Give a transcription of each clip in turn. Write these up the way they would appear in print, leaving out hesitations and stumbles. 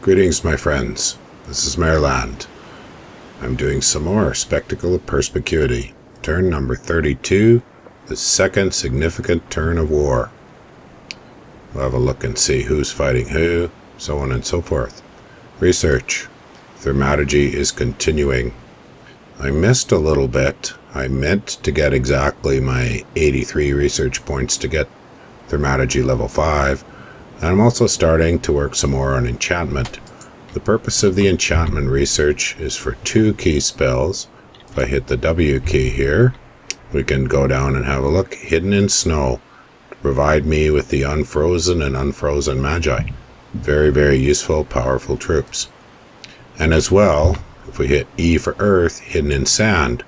Greetings, my friends. This is Maerlande. I'm doing some more Spectacle of Perspicuity. Turn number 32, the second significant turn of war. We'll have a look and see who's fighting who, so on and so forth. Research. Thaumaturgy is continuing. I missed a little bit. I meant to get exactly my 83 research points to get Thaumaturgy level 5. And I'm also starting to work some more on enchantment. The purpose of the enchantment research is for 2 key spells. If I hit the W key here, we can go down and have a look. Hidden in Snow, to provide me with the unfrozen and unfrozen magi. Very, very useful, powerful troops. And as well, if we hit E for Earth, Hidden in Sand,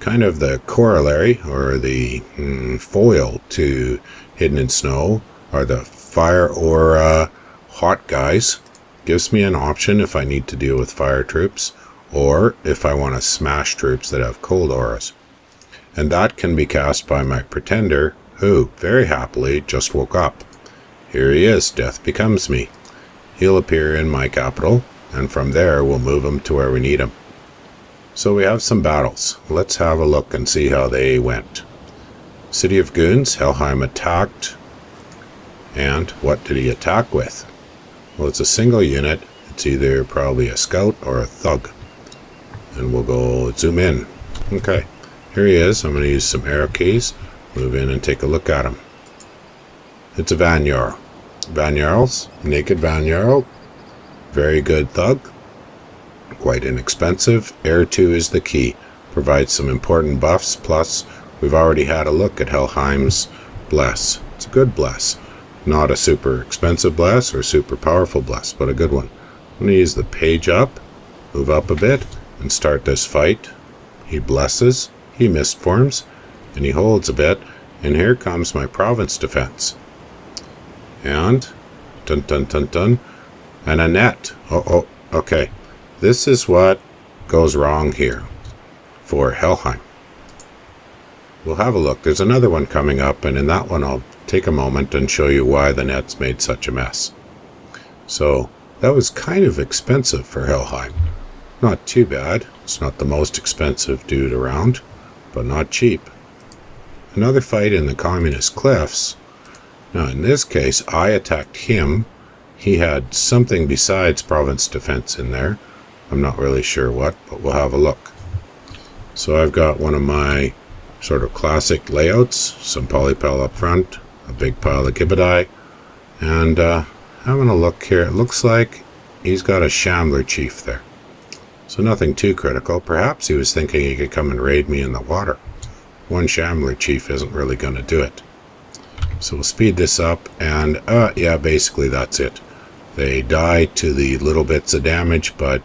kind of the corollary, or the foil to Hidden in Snow, are the Fire Aura hot guys. Gives me an option if I need to deal with fire troops, or if I want to smash troops that have cold auras. And that can be cast by my pretender, who, very happily, just woke up. Here he is, Death Becomes Me. He'll appear in my capital, and from there we'll move him to where we need him. So we have some battles. Let's have a look and see how they went. City of Goons, Helheim attacked. And what did he attack with? Well, it's a single unit. It's either probably a scout or a thug. And we'll go zoom in. Okay, here he is. I'm going to use some arrow keys. Move in and take a look at him. It's a Van Jarl. Van Jarls, naked Van Jarl. Very good thug. Quite inexpensive. Air 2 is the key. Provides some important buffs. Plus, we've already had a look at Helheim's Bless. It's a good Bless. Not a super expensive bless or super powerful bless, but a good one. I'm going to use the page up, move up a bit, and start this fight. He blesses, he mistforms, and he holds a bit, and here comes my province defense. And, dun dun dun dun, and a net. Oh, okay. This is what goes wrong here for Helheim. We'll have a look. There's another one coming up, and in that one I'll take a moment and show you why the net's made such a mess. So that was kind of expensive for Helheim. Not too bad. It's not the most expensive dude around, but not cheap. Another fight in the Communist Cliffs. Now in this case, I attacked him. He had something besides province defense in there. I'm not really sure what, but we'll have a look. So I've got one of my sort of classic layouts, some polypel up front, a big pile of Gibidai, and having a look here, it looks like he's got a Shambler Chief there. So nothing too critical. Perhaps he was thinking he could come and raid me in the water. One Shambler Chief isn't really going to do it. So we'll speed this up, and yeah, basically that's it. They die to the little bits of damage, but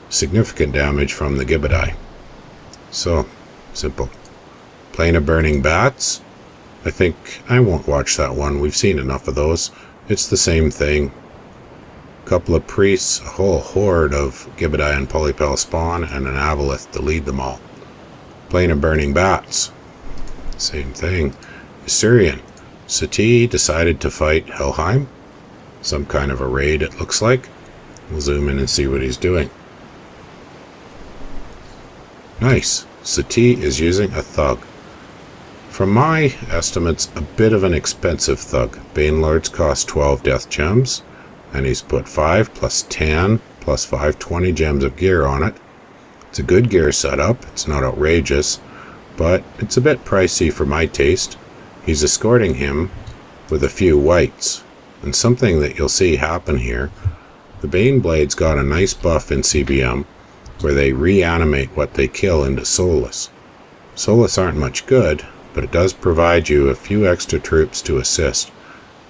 significant damage from the Gibidai. So, simple. Plain of Burning Bats. I think I won't watch that one. We've seen enough of those. It's the same thing. Couple of priests, a whole horde of Gibidai and Polypel spawn, and an Aboleth to lead them all. Plain of Burning Bats. Same thing. Assyrian. Sati decided to fight Helheim. Some kind of a raid, it looks like. We'll zoom in and see what he's doing. Nice. Sati is using a thug. From my estimates, a bit of an expensive thug. Banelords cost 12 death gems, and he's put 5 plus 10 plus 520 gems of gear on it. It's a good gear setup. It's not outrageous, but it's a bit pricey for my taste. He's escorting him with a few whites, and something that you'll see happen here, the Baneblades got a nice buff in CBM where they reanimate what they kill into soulless. Soulless aren't much good, but it does provide you a few extra troops to assist.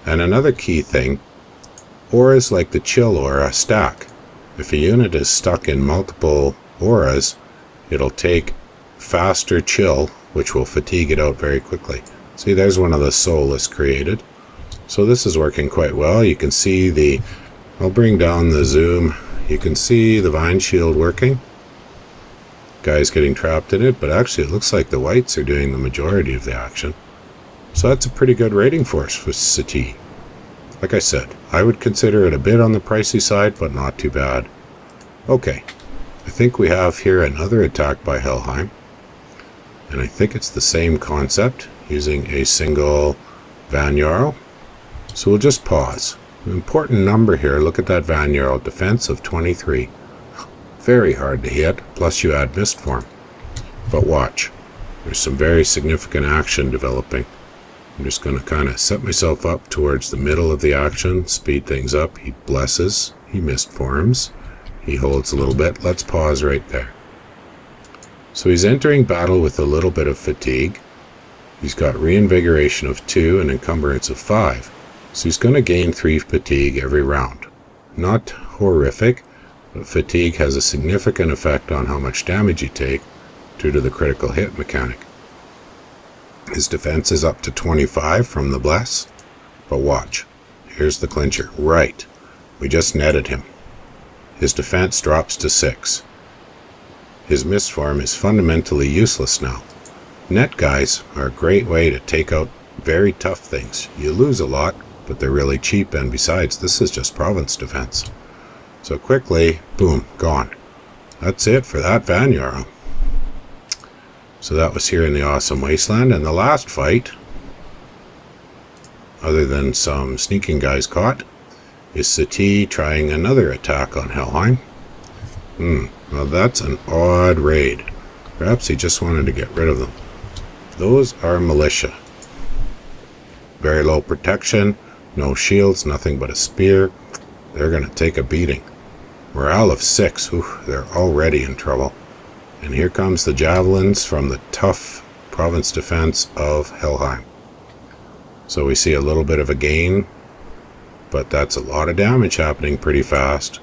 And another key thing, auras like the chill aura stack. If a unit is stuck in multiple auras, it'll take faster chill, which will fatigue it out very quickly. See, there's one of the soulless created. So this is working quite well. You can see the, I'll bring down the zoom. You can see the Vine Shield working. Guy's getting trapped in it, but actually it looks like the whites are doing the majority of the action. So that's a pretty good rating force for Sati. Like I said, I would consider it a bit on the pricey side, but not too bad. Okay, I think we have here another attack by Helheim. And I think it's the same concept, using a single Van Jarl. So we'll just pause. An important number here, look at that Van Jarl, defense of 23. Very hard to hit, plus you add mist form. But watch, there's some very significant action developing. I'm just going to kind of set myself up towards the middle of the action, speed things up. He blesses, he mist forms, he holds a little bit. Let's pause right there. So he's entering battle with a little bit of fatigue. He's got reinvigoration of 2 and encumbrance of 5. So he's going to gain 3 fatigue every round. Not horrific, but fatigue has a significant effect on how much damage you take due to the critical hit mechanic. His defense is up to 25 from the bless. But watch, here's the clincher. Right, we just netted him. His defense drops to 6. His mist form is fundamentally useless now. Net guys are a great way to take out very tough things. You lose a lot, but they're really cheap, and besides, this is just province defense. So quickly, boom, gone. That's it for that Van Jarl. So that was here in the Awesome Wasteland, and the last fight, other than some sneaking guys caught, is Sati trying another attack on Helheim. Well, that's an odd raid. Perhaps he just wanted to get rid of them. Those are militia. Very low protection, no shields, nothing but a spear. They're going to take a beating. Morale of 6. Ooh, they're already in trouble. And here comes the javelins from the tough province defense of Helheim. So we see a little bit of a gain, but that's a lot of damage happening pretty fast.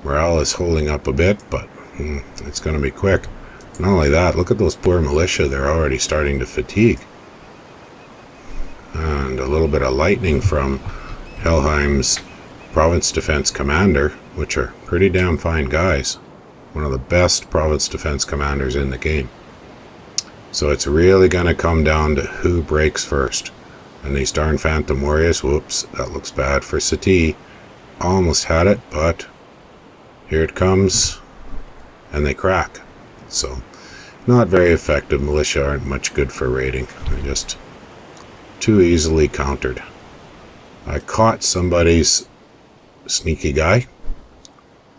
Morale is holding up a bit, but it's going to be quick. Not only that, look at those poor militia. They're already starting to fatigue. And a little bit of lightning from Helheim's province defense commander, which are pretty damn fine guys. One of the best province defense commanders in the game. So it's really going to come down to who breaks first. And these darn Phantom Warriors, whoops, that looks bad for Sati. Almost had it, but here it comes, and they crack. So, not very effective. Militia aren't much good for raiding. They're just too easily countered. I caught somebody's sneaky guy.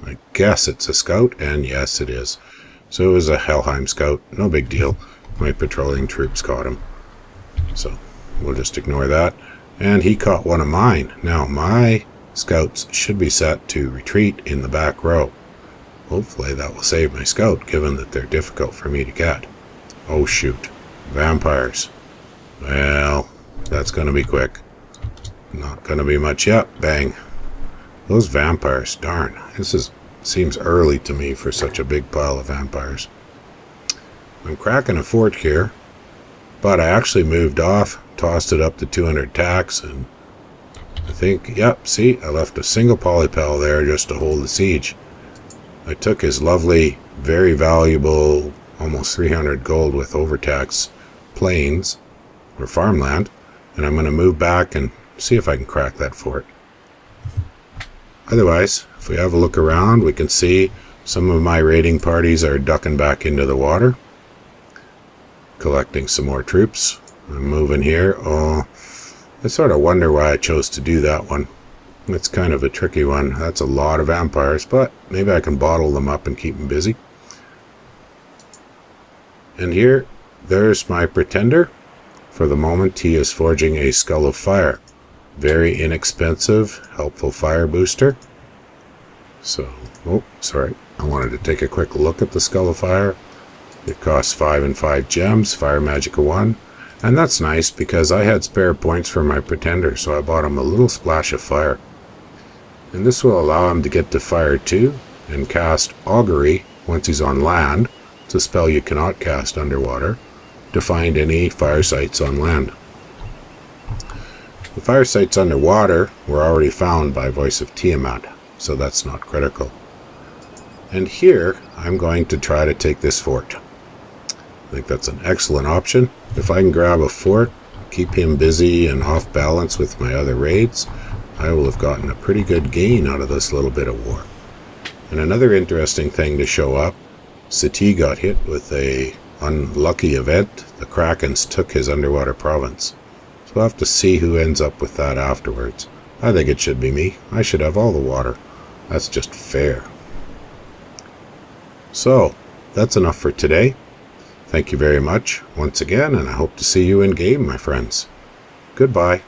I guess it's a scout, and yes, it is. So it was a Helheim scout. No big deal. My patrolling troops caught him. So, we'll just ignore that. And he caught one of mine. Now, my scouts should be set to retreat in the back row. Hopefully that will save my scout, given that they're difficult for me to get. Oh shoot. Vampires. Well, that's going to be quick. Not going to be much yet. Bang. Those vampires, darn. This seems early to me for such a big pile of vampires. I'm cracking a fort here, but I actually moved off, tossed it up to 200 tacks, and I think, yep, see, I left a single polypal there just to hold the siege. I took his lovely, very valuable, almost 300 gold with overtax plains, or farmland, and I'm going to move back and see if I can crack that fort. Otherwise, if we have a look around, we can see some of my raiding parties are ducking back into the water, collecting some more troops. I'm moving here. Oh, I sort of wonder why I chose to do that one. It's kind of a tricky one. That's a lot of vampires, but maybe I can bottle them up and keep them busy. And here, there's my pretender. For the moment, he is forging a Skull of Fire. Very inexpensive, helpful fire booster. So, oh, sorry. I wanted to take a quick look at the Skull of Fire. It costs 5 and 5 gems, Fire Magic of 1. And that's nice because I had spare points for my pretender, so I bought him a little splash of fire. And this will allow him to get to Fire 2 and cast Augury once he's on land. It's a spell you cannot cast underwater, to find any fire sites on land. The fire sites underwater were already found by Voice of Tiamat, so that's not critical. And here, I'm going to try to take this fort. I think that's an excellent option. If I can grab a fort, keep him busy and off balance with my other raids, I will have gotten a pretty good gain out of this little bit of war. And another interesting thing to show up, Seti got hit with a unlucky event. The Krakens took his underwater province. So we'll have to see who ends up with that afterwards. I think it should be me. I should have all the water. That's just fair. So, that's enough for today. Thank you very much once again, and I hope to see you in game, my friends. Goodbye.